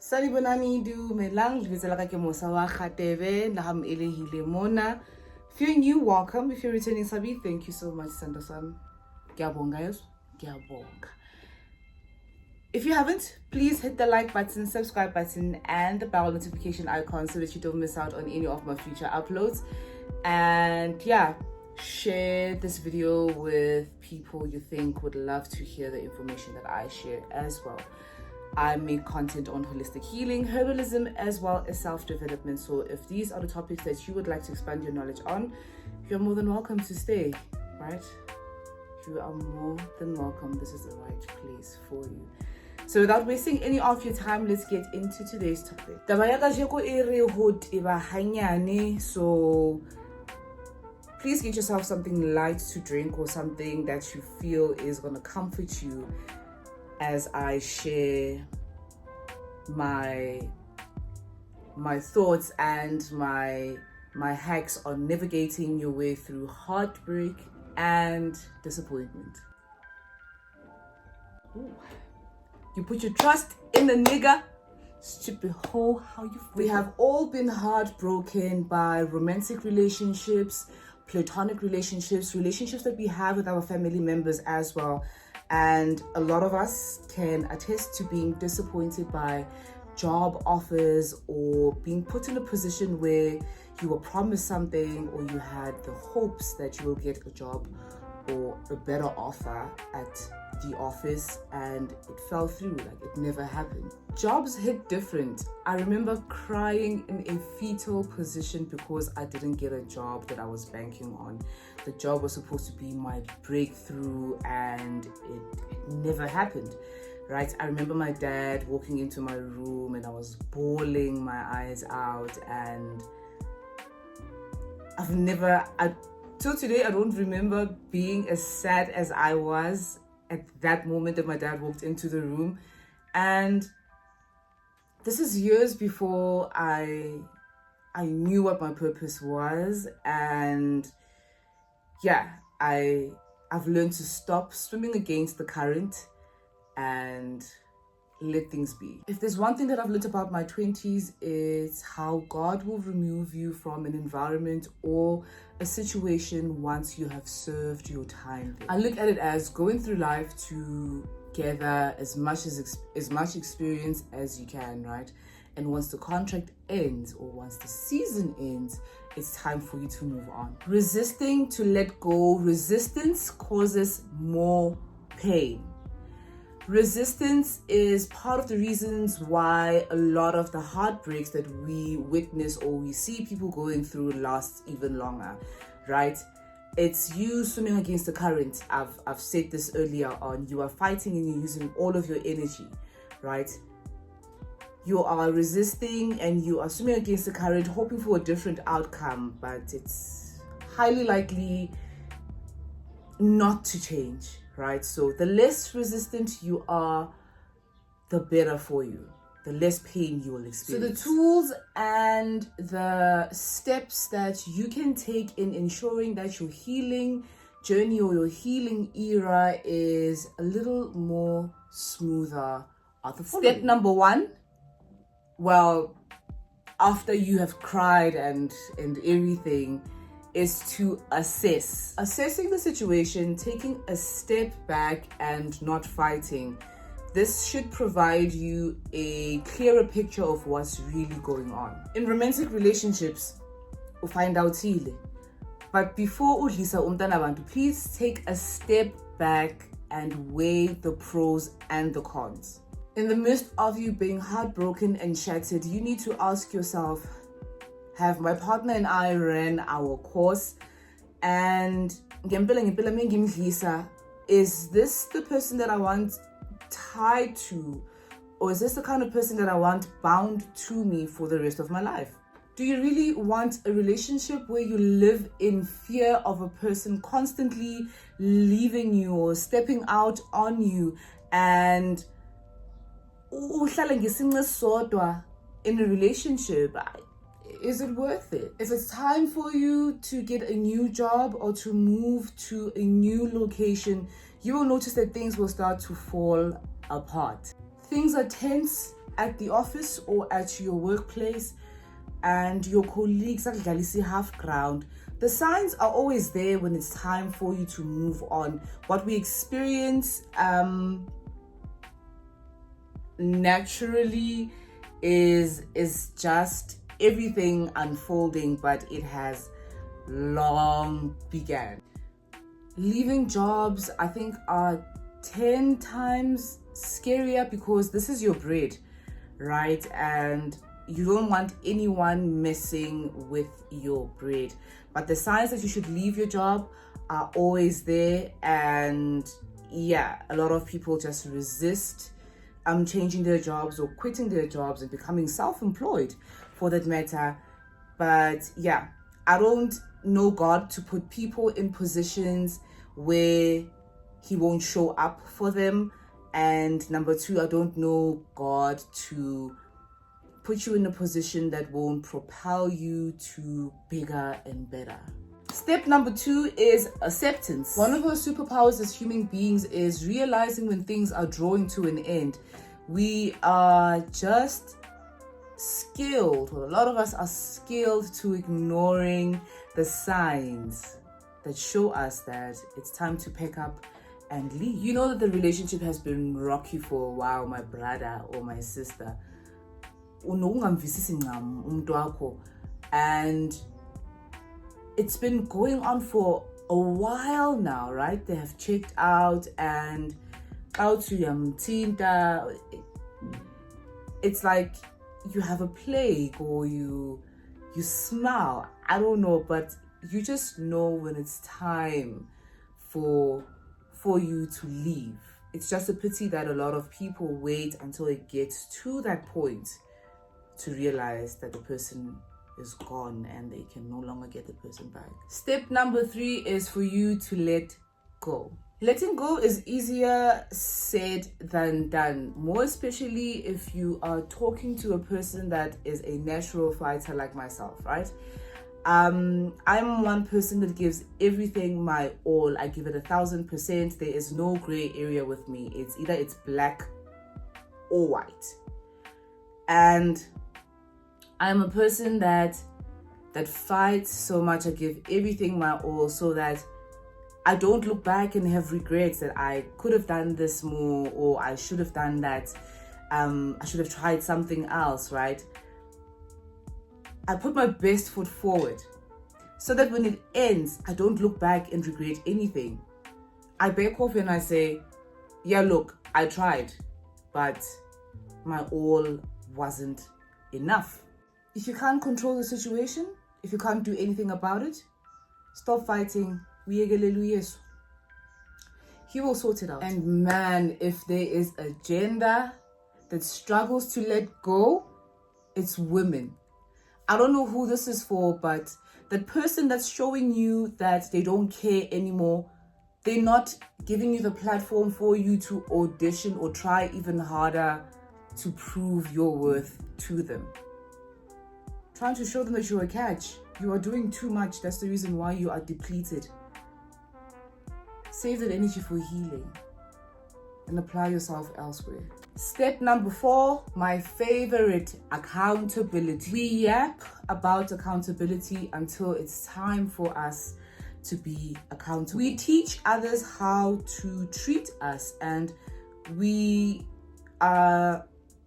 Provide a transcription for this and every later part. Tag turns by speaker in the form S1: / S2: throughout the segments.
S1: Sali bonani dumelang lebitso ka ke Mosa wa Kgatebe la ham elehile mona. If you're new, welcome. If you're returning Sabi, thank you so much, Sando-san. Ngiyabonga guys. Ngiyabonga. If you haven't, please hit the like button, subscribe button, and the bell notification icon so that you don't miss out on any of my future uploads. And yeah, share this video with people you think would love to hear the information that I share as well. I make content on holistic healing, herbalism, as well as self-development. So if these are the topics that you would like to expand your knowledge on, you're more than welcome to stay, right? You are more than welcome. This is the right place for you. So without wasting any of your time, let's get into today's topic. So please get yourself something light to drink or something that you feel is going to comfort you as I share my thoughts and my hacks on navigating your way through heartbreak and disappointment. Ooh. You put your trust in the nigga, stupid hoe, how you feel. We have all been heartbroken by romantic relationships, platonic relationships that we have with our family members as well. And a lot of us can attest to being disappointed by job offers or being put in a position where you were promised something or you had the hopes that you will get a job or a better offer at the office and it fell through, like it never happened. Jobs hit different. I remember crying in a fetal position because I didn't get a job that I was banking on. The job was supposed to be my breakthrough and it never happened, right? I remember my dad walking into my room and I was bawling my eyes out, and till today I don't remember being as sad as I was at that moment that my dad walked into the room. And this is years before I knew what my purpose was. And yeah, I've learned to stop swimming against the current and let things be. If there's one thing that I've learned about my 20s, it's how God will remove you from an environment or a situation once you have served your time there. I look at it as going through life to gather as much experience as you can, right? And once the contract ends or once the season ends, it's time for you to move on. Resisting to let go, resistance causes more pain. Resistance is part of the reasons why a lot of the heartbreaks that we witness or we see people going through last even longer, right? It's you swimming against the current. I've said this earlier on. You are fighting and you're using all of your energy, right? You are resisting and you are swimming against the current, hoping for a different outcome, but it's highly likely not to change, right? So the less resistant you are, the better for you, the less pain you will experience. So the tools and the steps that you can take in ensuring that your healing journey or your healing era is a little more smoother are the following. Step number one, well, after you have cried and everything, is to assess. Assessing the situation, taking a step back and not fighting. This should provide you a clearer picture of what's really going on. In romantic relationships, you find out ile. But before udlisa umntana abantu, please take a step back and weigh the pros and the cons. In the midst of you being heartbroken and shattered, you need to ask yourself, have my partner and I ran our course? And is this the person that I want tied to? Or is this the kind of person that I want bound to me for the rest of my life? Do you really want a relationship where you live in fear of a person constantly leaving you or stepping out on you and in a relationship? Is it worth it? If it's time for you to get a new job or to move to a new location, you will notice that things will start to fall apart. Things are tense, at the office or at your workplace and your colleagues are half ground, the signs are always there when it's time for you to move on. What we experience naturally is just everything unfolding, but it has long began. Leaving jobs, I think, are 10 times scarier because this is your bread, right? And you don't want anyone messing with your bread. But the signs that you should leave your job are always there. And yeah, a lot of people just resist changing their jobs or quitting their jobs and becoming self-employed for that matter. But yeah, I don't know God to put people in positions where he won't show up for them. And number two, I don't know God to put you in a position that won't propel you to bigger and better. Step number 2 is acceptance. One of our superpowers as human beings is realizing when things are drawing to an end. We are just skilled, or a lot of us are skilled to ignoring the signs that show us that it's time to pick up and leave. You know that the relationship has been rocky for a while, my brother or my sister. And it's been going on for a while now, right? They have checked out and it's like you have a plague or you smile. I don't know, but you just know when it's time for you to leave. It's just a pity that a lot of people wait until it gets to that point to realize that the person is gone and they can no longer get the person back. Step number 3 is for you to let go. Letting go is easier said than done, more especially if you are talking to a person that is a natural fighter like myself, right? I'm one person that gives everything my all. I give it 1,000%. There is no gray area with me. It's either it's black or white. And I'm a person that fights so much. I give everything my all so that I don't look back and have regrets that I could have done this more or I should have done that. I should have tried something else, right? I put my best foot forward so that when it ends, I don't look back and regret anything. I back off and I say, yeah, look, I tried, but my all wasn't enough. If you can't control the situation, if you can't do anything about it, stop fighting. He will sort it out. And man, if there is a gender that struggles to let go, it's women. I don't know who this is for, but that person that's showing you that they don't care anymore, they're not giving you the platform for you to audition or try even harder to prove your worth to them. Trying to show them that you're a catch. You are doing too much. That's the reason why you are depleted. Save that energy for healing and apply yourself elsewhere. Step number 4, my favorite, accountability. We yap about accountability until it's time for us to be accountable. We teach others how to treat us, and we are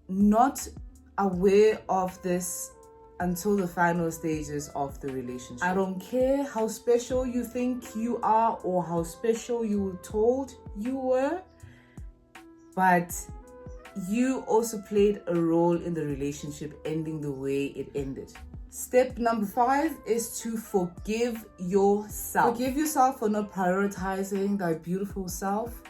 S1: not aware of this until the final stages of the relationship. I don't care how special you think you are or how special you were told you were, but you also played a role in the relationship ending the way it ended. Step number 5 is to forgive yourself. Forgive yourself for not prioritizing thy beautiful self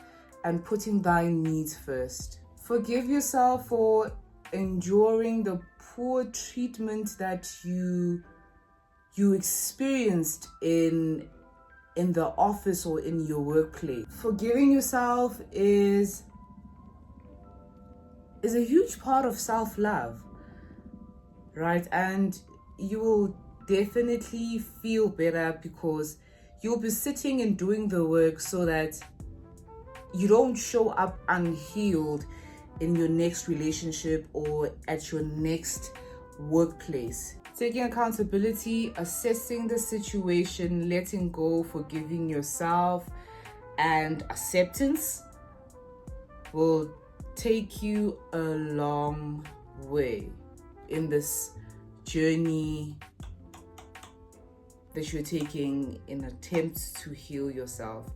S1: and putting thy needs first. Forgive yourself for enduring the poor treatment that you experienced in the office or in your workplace. Forgiving yourself is a huge part of self-love, right? And you will definitely feel better because you'll be sitting and doing the work so that you don't show up unhealed in your next relationship or at your next workplace. Taking accountability, assessing the situation, letting go, forgiving yourself, and acceptance will take you a long way in this journey that you're taking in attempts to heal yourself.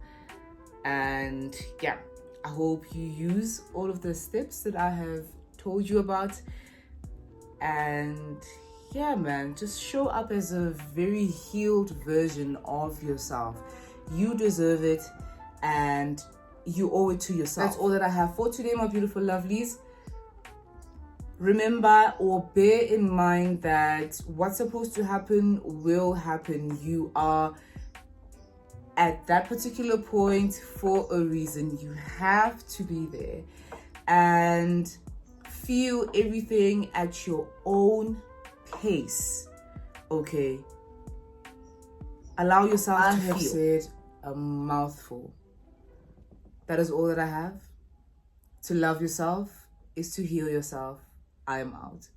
S1: And yeah, I hope you use all of the steps that I have told you about. And yeah, man, just show up as a very healed version of yourself. You deserve it, and you owe it to yourself. That's all that I have for today, my beautiful lovelies. Remember or bear in mind that what's supposed to happen will happen. You are at that particular point for a reason. You have to be there and feel everything at your own pace. Okay? Allow yourself to feel. I have said a mouthful. That is all that I have. To love yourself is to heal yourself. I am out.